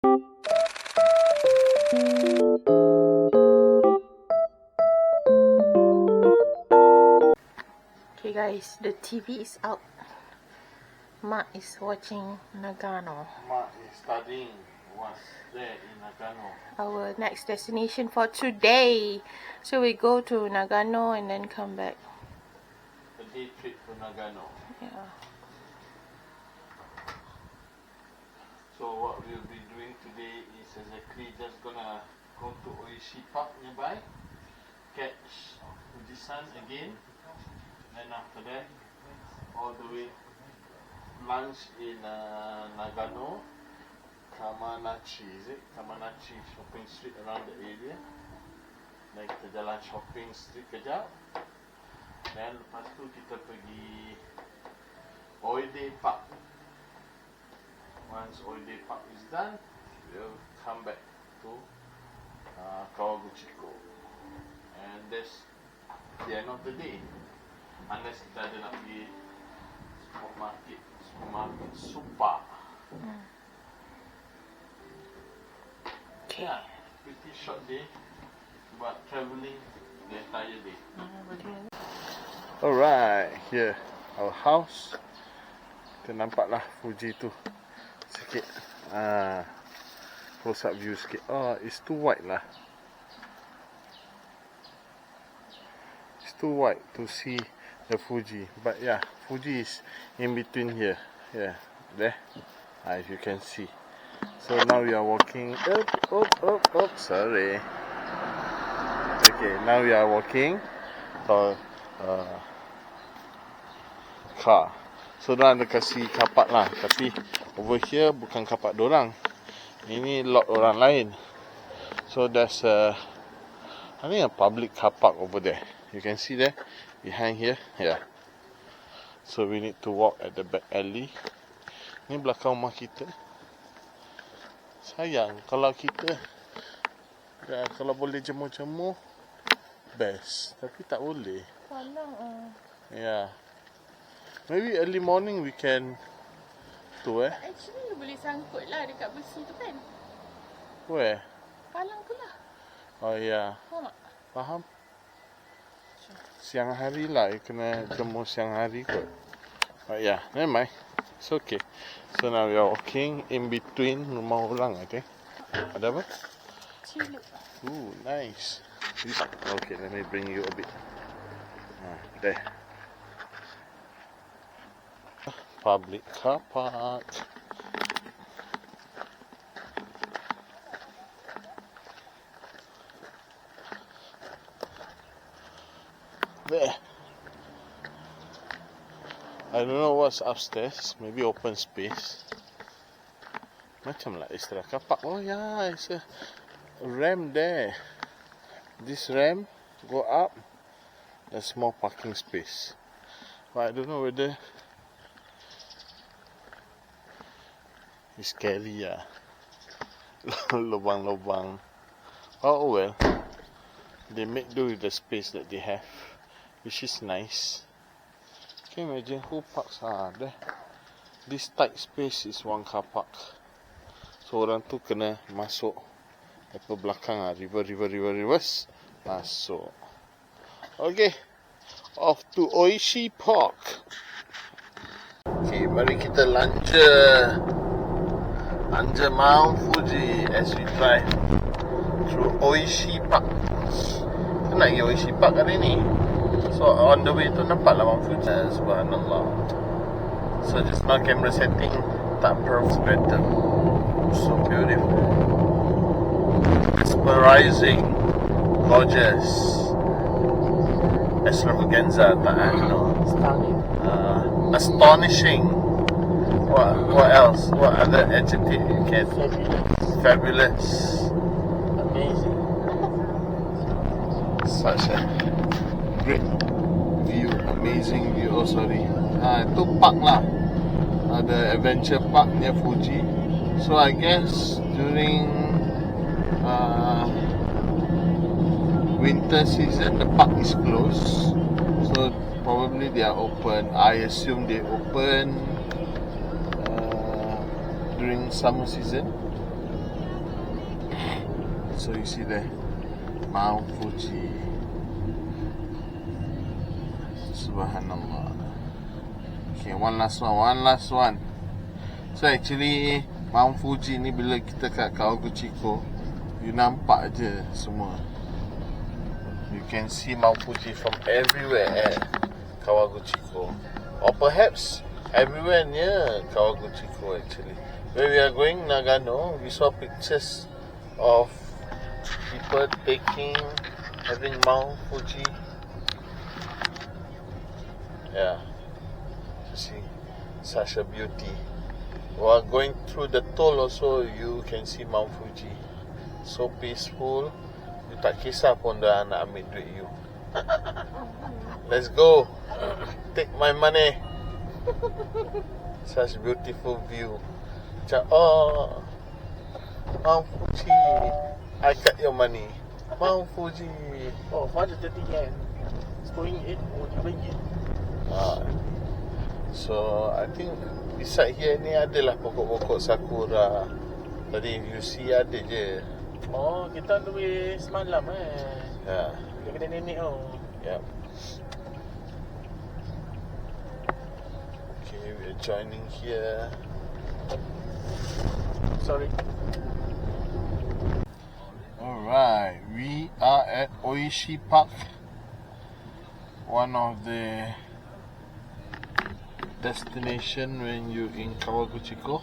Okay guys, the TV is out. Mak is watching Nagano. Mak is studying what's there in Nagano. Our next destination for today. So we go to Nagano and then come back. A day trip to Nagano. Yeah. So what we'll be doing today is exactly just gonna go to Oishi Park nearby, catch Fujisan again, then after that all the way lunch in Nagano, Kamanachi, is it? Kamanachi shopping street around the area. Dan kita jalan shopping street kejap. Dan lepas tu kita pergi Oide Park. Once Oide Park is done, we'll come back to Kawaguchiko. And that's the end of the day. Unless kita ada nak pergi supermarket super. Yeah, pretty short day, but travelling the entire day. Alright, here our house. Kita nampaklah Fuji tu sikit. Close up view sikit. Oh, it's too white lah. It's too white to see the Fuji. But yeah, Fuji is in between here. Yeah, there. As you can see. So now we are walking up. Sorry. Okay, now we are walking to car. So dorang ada kasih kapak lah. Tapi over here bukan kapak dorang. Ini lot orang lain. So there's I think a public car park over there. You can see there behind here. Yeah. So we need to walk at the back alley. Ni belakang rumah kita. Sayang kalau kita kalau boleh jemur-jemur best. Tapi tak boleh. Palang Yeah. Maybe early morning we can tu Actually boleh sangkut lah dekat besi tu kan. Where? Palang tu lah. Oh yeah. Faham tak? Faham? Siang hari lah. You kena jemur siang hari kot. But yeah, never mind. It's okay. So now we are walking in between rumah orang, I think. Ada apa? Ciluk. Ooh, nice. Okay, let me bring you a bit. There. Public car park. There. I don't know what's upstairs. Maybe open space. Macam lah istilah car park. Oh yeah, it's a ramp there. This ramp go up. There's more parking space. But I don't know whether it's scary lah. Lubang-lubang. Oh well. They make do with the space that they have, which is nice. Can you imagine who parks there? This tight space is one car park. So orang tu kena masuk apa belakang reverse masuk. Okay, off to Oishi Park. Okay, mari kita lanjut Mount Fuji as we drive through Oishi Park. Kita nak pergi Oishi Park hari ni. So on the way tu nampaklah Mount Fuji. Subhanallah. So just now camera setting tak better. So beautiful, mesmerizing, gorgeous, extravaganza. Astonishing. What else? What other adjective you can? Fabulous. Amazing. Such a great view, amazing view. Oh sorry. Itu park lah. Ada adventure park near Fuji. So I guess during winter season the park is closed. So probably they are open. I assume they open during summer season. So you see there, Mount Fuji. Subhanallah. Okay, one last one. So actually Mount Fuji ni bila kita kat Kawaguchiko, you nampak je semua. You can see Mount Fuji from everywhere at Kawaguchiko, or perhaps everywhere near Kawaguchiko actually. When we are going Nagano, we saw pictures of people having Mount Fuji. Yeah, you see, such a beauty. While going through the toll also, you can see Mount Fuji. So peaceful. You tak kisah pun dah nak ambil duit you. Let's go. Take my money. Such beautiful view. Macam, oh, Mount Fuji. I got your money. Mount Fuji. Oh, 430 yen. It's going in or ringgit. So I think beside here ni adalah pokok-pokok sakura. Tadi you see ada je. Oh, kita duit semalam Ya. Dia kena nenek Yep. Okay, we are joining here. Sorry. Alright, we are at Oishi Park, one of the destination when you in Kawaguchiko.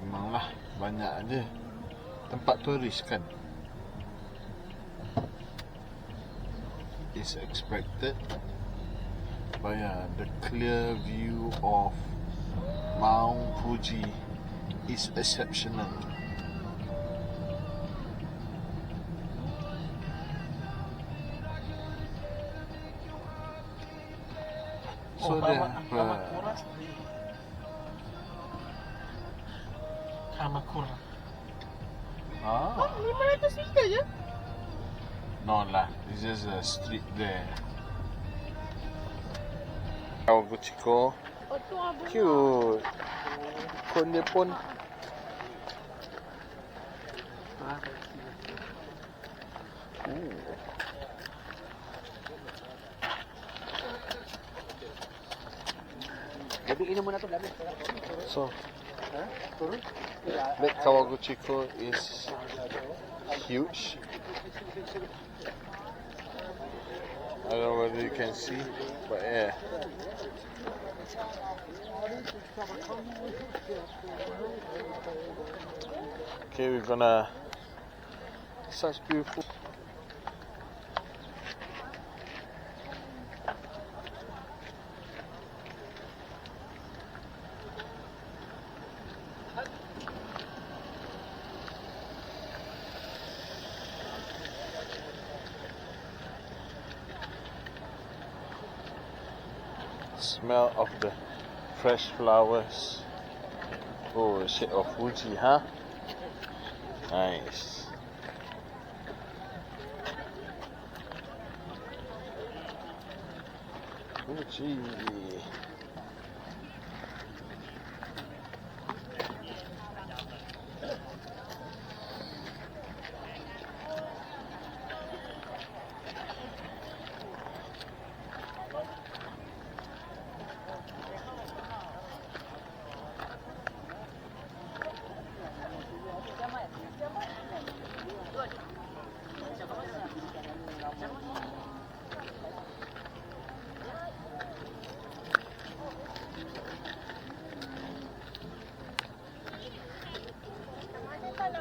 Memanglah banyak ada tempat turis kan. Is expected, but yeah, the clear view of Mount Fuji is exceptional. So dia Kamakura. Ah, 500 ringgit je. no lah, it's just a street there. Kawaguchiko, cute. Kon dia pun so Lake Kawaguchiko is huge. I don't know whether you can see, but yeah. Okay, we're gonna such beautiful. Smell of the fresh flowers. Oh, shade of Fuji, huh? Nice. Fuji.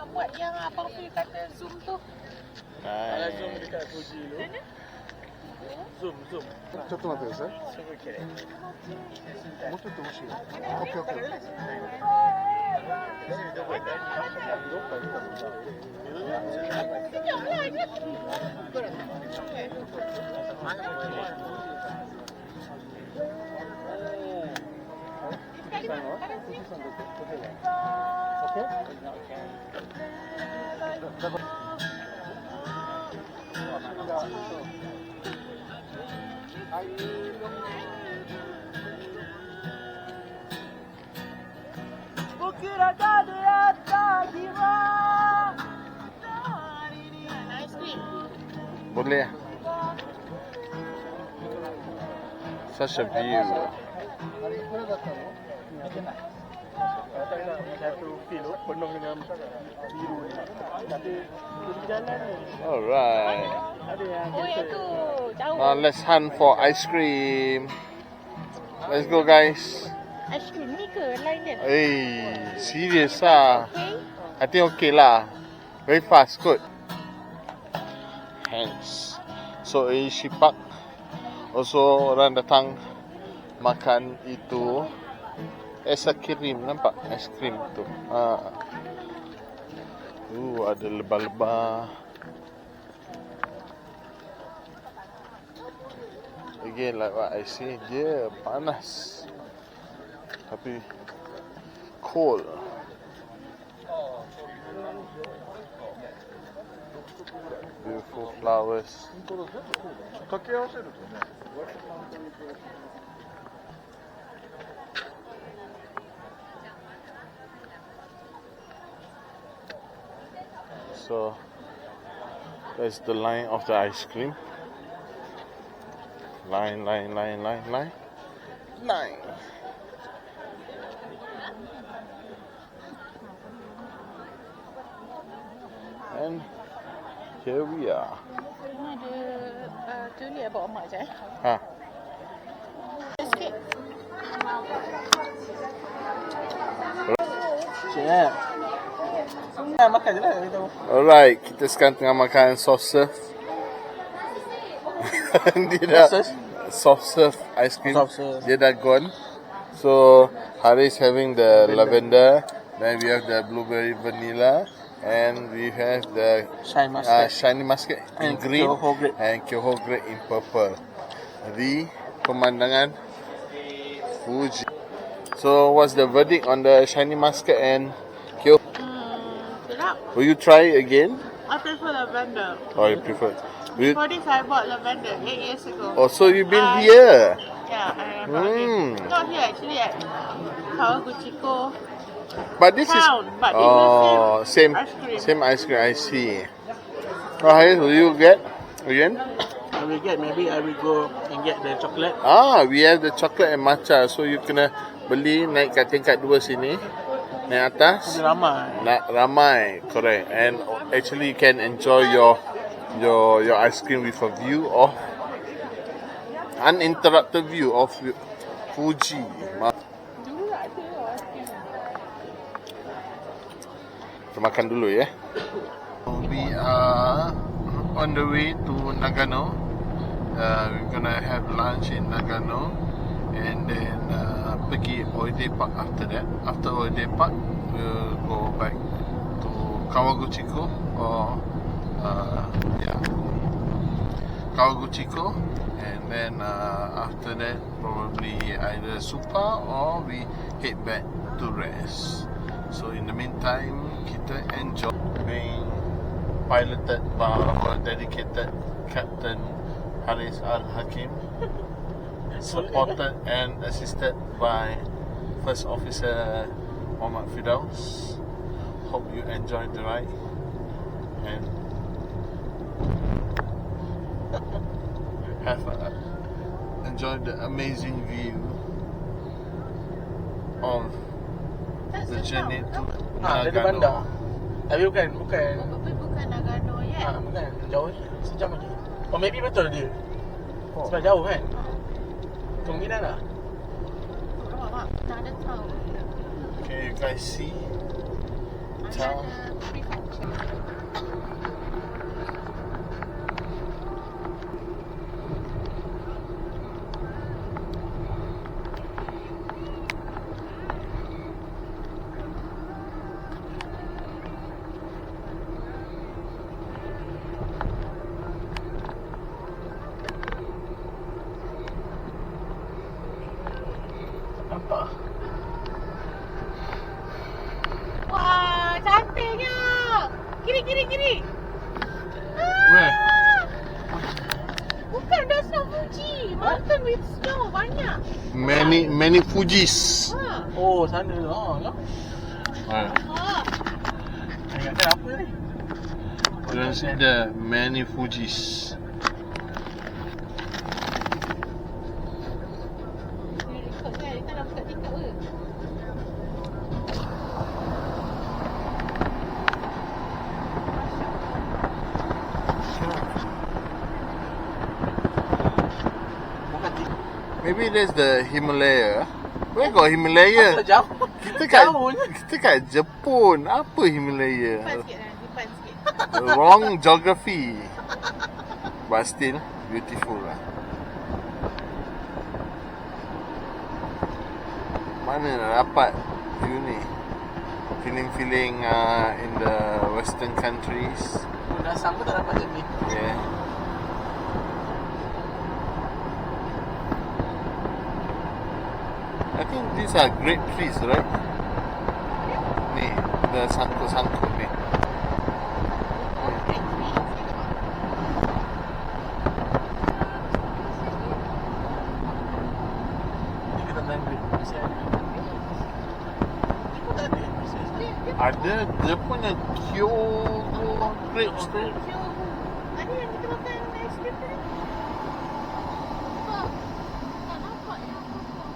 Buat yang abang Fir kata zoom tu. Kalau zoom dekat Fuji tu. Zoom. ちょっと待ってください。すごい綺麗。もうちょっと欲しい。オッケーオッケー。どこ行ったどっか行ったもんな。僕らが出会った日は Boleh lah. Such a view. Satu feel penuh dengan biru ni. Tapi pergi jalan ni Alright. ada yang Oh, yang tu. Jauh. Now let's hunt for ice cream. Let's go, guys. Ice cream ni ke? Lain dia? Serious ah. Okay. I think okay lah. Very fast, good. Hence. So, Oishi Park. Also, orang datang makan itu. Es krim, nampak? Es krim tu. Ada lebah-lebah. Again, like what I say, dia panas. Tapi cold. Beautiful flowers. So that's the line of the ice cream. Line. And here we are. Ini ada tu ni bawa mak je. Ha. Sikit. Cik makan je lah kita. Alright, kita sekarang tengah makan soft serve. Dia dah soft serve ice cream. Soft serve. Dia dah gone. So Haris having the lavender, then we have the blueberry vanilla, and we have the shiny muscat in And green Kyoho grape. and Kyoho grape in purple. Di pemandangan Fuji. So what's the verdict on the shiny muscat and Kyoho? Sedap. Will you try it again? I prefer lavender. Or you prefer? Will you, Before this, I bought lavender 8 years ago. oh, so you've been here? Yeah, I remember. Not here actually, at Kawaguchiko But this town. is But this is same ice cream. same ice cream. I see. Oh, Haris, will you get again? I will get, maybe I will go and get the chocolate. We have the chocolate and matcha. So you kena beli naik kat tingkat 2 sini, naik atas. Ada ramai. Ramai, correct. And actually you can enjoy your ice cream with a view of uninterrupted view of Fuji. Kita makan dulu ya. We are on the way to Nagano. We're gonna have lunch in Nagano, and then pergi Oide Park after that. After Oide Park, we'll go back to Kawaguchiko or Kawaguchiko, and then after that probably either Supa or we head back to rest. So in the meantime, kita enjoy being piloted by our dedicated Captain Haris Al-Hakim, supported and assisted by First Officer Muhammad Firdaus. Hope you enjoyed the ride and have enjoyed the amazing view of the journey to Dari Nagano. bandar. Tapi bukan. Tapi bukan Nagano ya. Bukan. Jauh je. Sejam lagi. Oh, maybe betul dia. Sebab jauh kan? Kemungkinan lah. Nak ada tahu. Can you guys see? Town. Nampak? Wah, cantiknya. Kiri. Where? Bukan, that's not Fuji. Mountain with snow, banyak. Many Fujis. Oh, sana. Ya. Ah. Ingatkan apa ni? You can see the many Fujis. Maybe there's the Himalaya. Where got Himalaya? Jauh. Kita kat Jepun. Apa Himalaya? Depan sikit. Wrong geography. But still beautiful lah. Mana nak dapat view ni? Feeling in the western countries. Dah sama tak dapat macam ni. Yeah. I think these are great trees, right? Ni, the sangkut-sangkut ni. Ni kita tak ambil. Masih ada. Ni pun tak ada. Masih ada. Ada dia punya Kyoto grapes tu. Ada yang kita makan es krim tadi. Tak nampak yang pokok.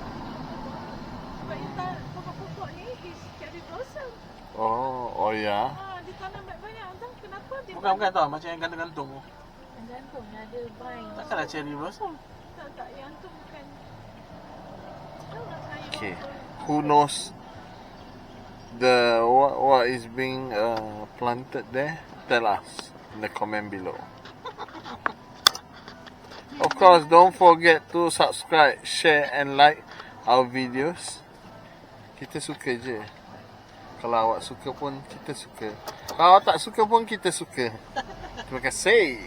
Sebab yang pokok-pokok ni is cherry blossom. Oh ya. Ditanam banyak-banyak. Entah kenapa dia Bukan tau. Macam yang gantung-gantung tu. yang gantung yang ada vine. Takkanlah cherry blossom. Tak yang tu bukan. Tahu tak saya. Okay. Who knows the what is being planted there? Tell us in the comment below. Of course, don't forget to subscribe, share and like our videos. Kita suka je. Kalau awak suka pun kita suka. Kalau awak tak suka pun kita suka. Terima kasih.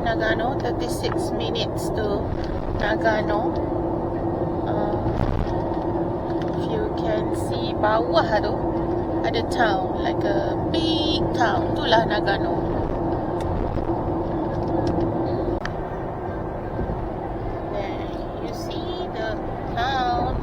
Nagano, 36 minutes to Nagano. If you can see bawah tu ada town, like a big town. Itulah Nagano. There you see the town.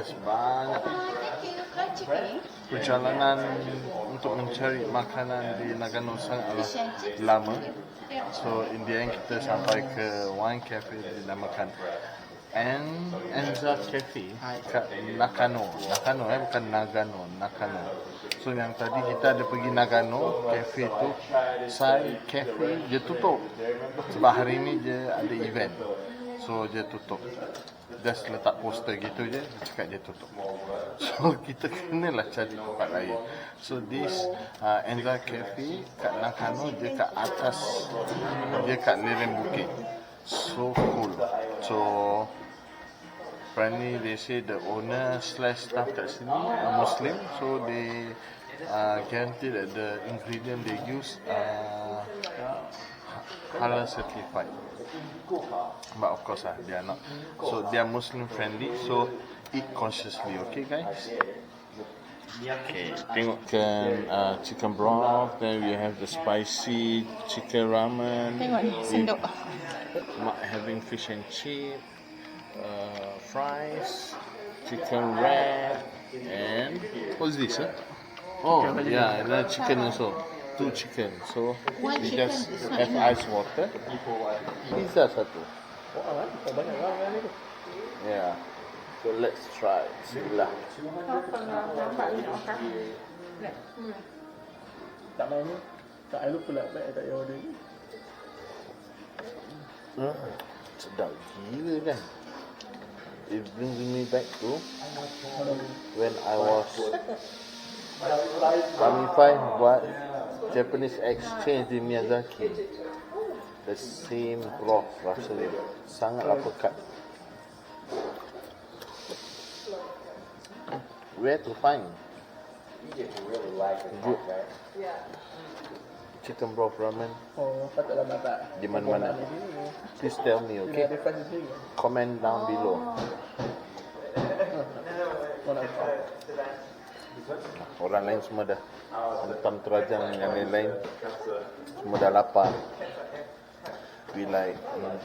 there's banyak perjalanan untuk mencari makanan di Nagano sangatlah lama. So in the end kita sampai ke wine cafe dinamakan Enza Cafe kat Nakano. Bukan Nagano, Nakano. So yang tadi kita ada pergi Nagano cafe tu, Sai Cafe dia tutup sebab hari ni dia ada event. So dia tutup. Just letak poster gitu je, dia cakap dia tutup. So kita kenalah cari tempat lain. So this Enza Cafe kat Nakano, dia kat atas, dia kat lereng bukit. So cool. So apparently they say the owner / staff kat sini are Muslim, so they guarantee that the ingredient they use halal certified. But of course they are not. So they are Muslim friendly, so eat consciously, okay guys? Okay, tengokkan chicken broth, then we have the spicy chicken ramen. Tengok ni, sendok. Mak having fish and chip, fries, chicken wrap, and what's this? Oh, yeah, and then chicken also. 2 chicken. So One we chicken just is not have enough. ice water. Pizza satu. Banyak orang ni tu. Yeah. So let's try. Bismillah. Tak main ni. Tak, I lupa lah. Baik tak payah order ni. Sedap gila kan. It brings me back to when I was Kami 5 buat Japanese exchange di Miyazaki. The same broth rasanya, sangatlah pekat. Where to find good chicken broth ramen? Oh, patutlah masak. Di mana-mana. Please tell me, okay? Dia ada fast sendiri. Comment down below. Orang lain semua dah hentam terajang, yang lain-lain semua dah lapar. We like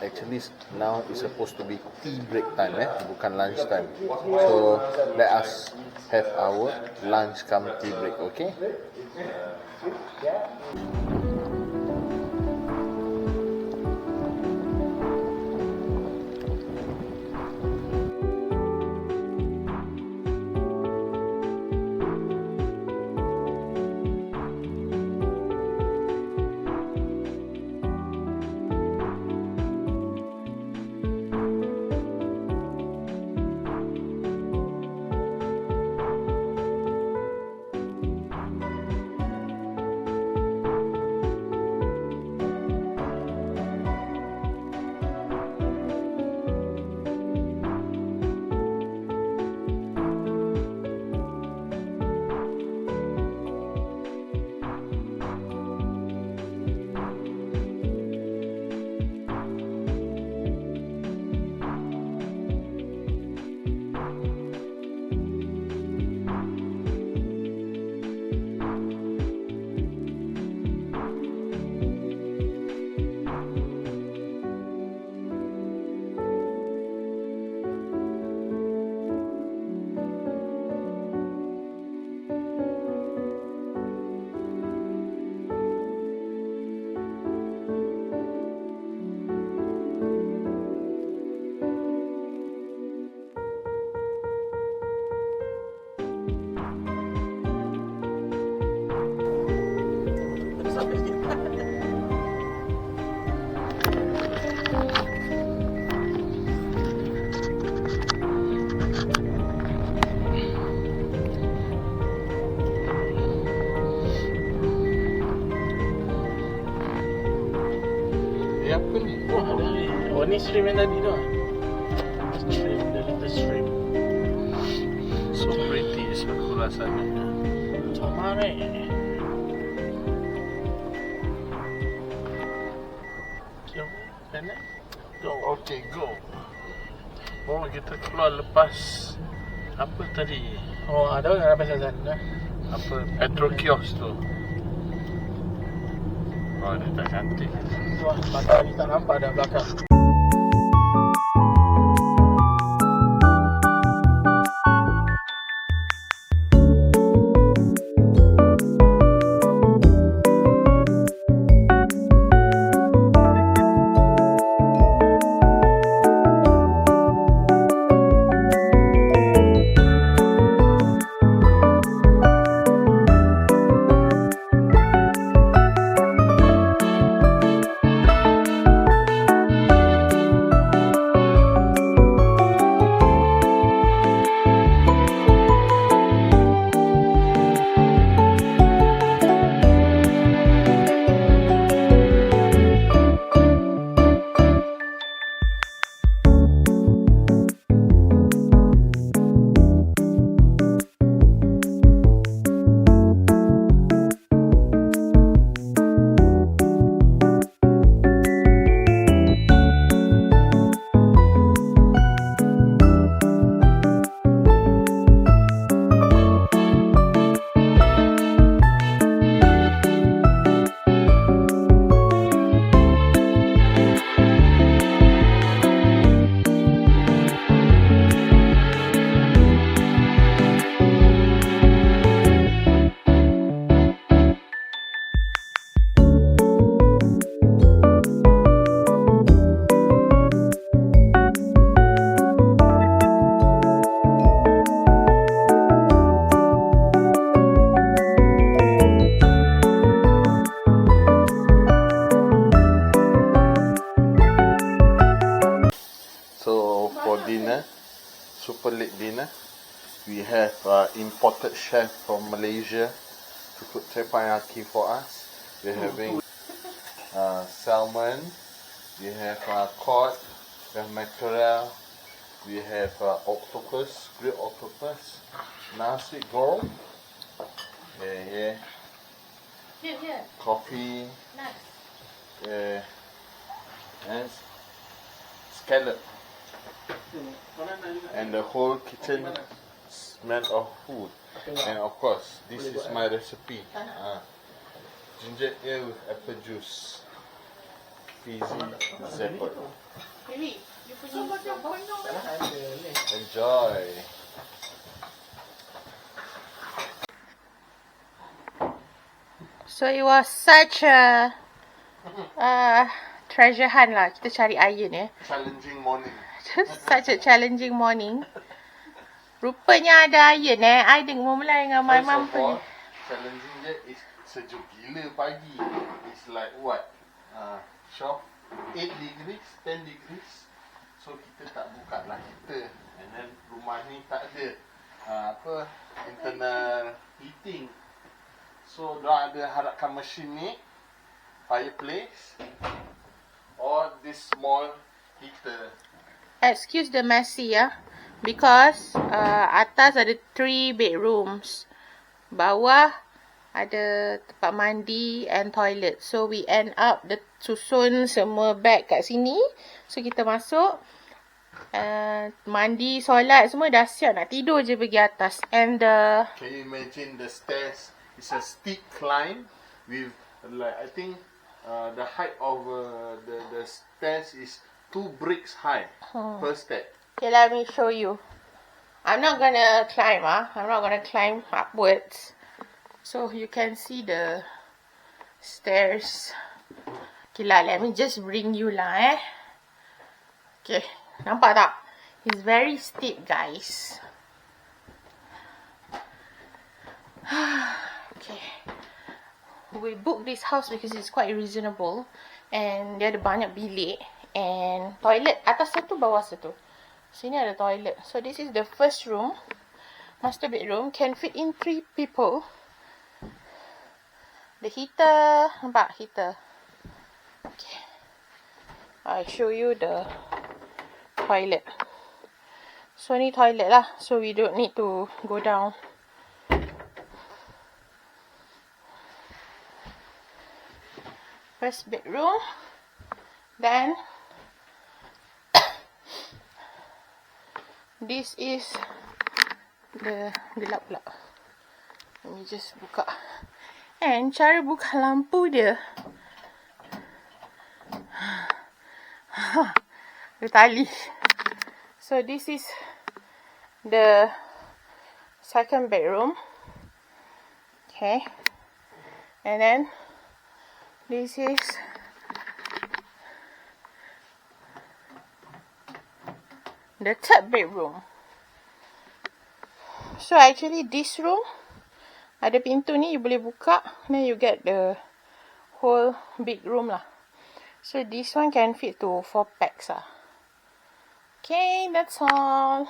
actually now it's supposed to be tea break time, bukan lunch time. So let us have our lunch come tea break, okay? Apa ni? Oh, ada ni. Oh, ni shrimp yang tadi tu. Shrimp, the little shrimp. So pretty aku rasanya. Tamare. Jom, kena. Go, okay, go. Oh, kita keluar lepas apa tadi? Oh, ada orang dapat sana. Apa? Petro Kiosk tu. Oh, dia tak cantik. Wah, matahari tak nampak dah belakang. We have imported chef from Malaysia to cook teppanyaki for us. We're having salmon, we have cod, we have mackerel, we have octopus, grilled octopus, nasi goreng, yeah, Here. coffee, Nice. and scallop. And the whole kitchen smell of food. And of course, this is my recipe. Ginger ale with apple juice. Fizzy Zephyr. Baby, you punya Enjoy. So it was such a treasure hunt lah. Kita cari iron ya. Challenging morning. Such a challenging morning. Rupanya ada iron I dengar mulai dengan my First mum of all, punya. challenging dia is sejuk gila pagi. It's like what? 8 degrees, 10 degrees. So kita tak buka lah kita. And then rumah ni tak ada internal heating. So dia ada harapkan mesin ni, fireplace or this small heater. Excuse the messy because atas ada 3 bedrooms. Bawah ada tempat mandi and toilet. So we end up susun semua beg kat sini. So kita masuk mandi, solat semua dah siap, nak tidur je pergi atas. And Can you imagine the stairs? It's a steep climb with like I think the height of the stairs is 2 bricks high per step. okay, let me show you. I'm not gonna climb I'm not gonna climb upwards. So you can see the stairs. Okay lah, let me just bring you lah Okay, nampak tak? It's very steep guys. Okay, we booked this house because it's quite reasonable and dia ada banyak bilik and toilet atas satu, bawah satu. Sini ada toilet. So this is the first room, master bedroom, can fit in 3 people. The heater, nampak heater. Okay, I show you the toilet. So ni toilet lah, so we don't need to go down. First bedroom, then this is the gelap pula. Let me just buka. And cara buka lampu dia, the tali. So this is the second bedroom. Okay, and then this is the third bedroom. So actually this room ada pintu ni, you boleh buka, then you get the whole big room lah. So this one can fit to 4 packs lah. Okay, that's all.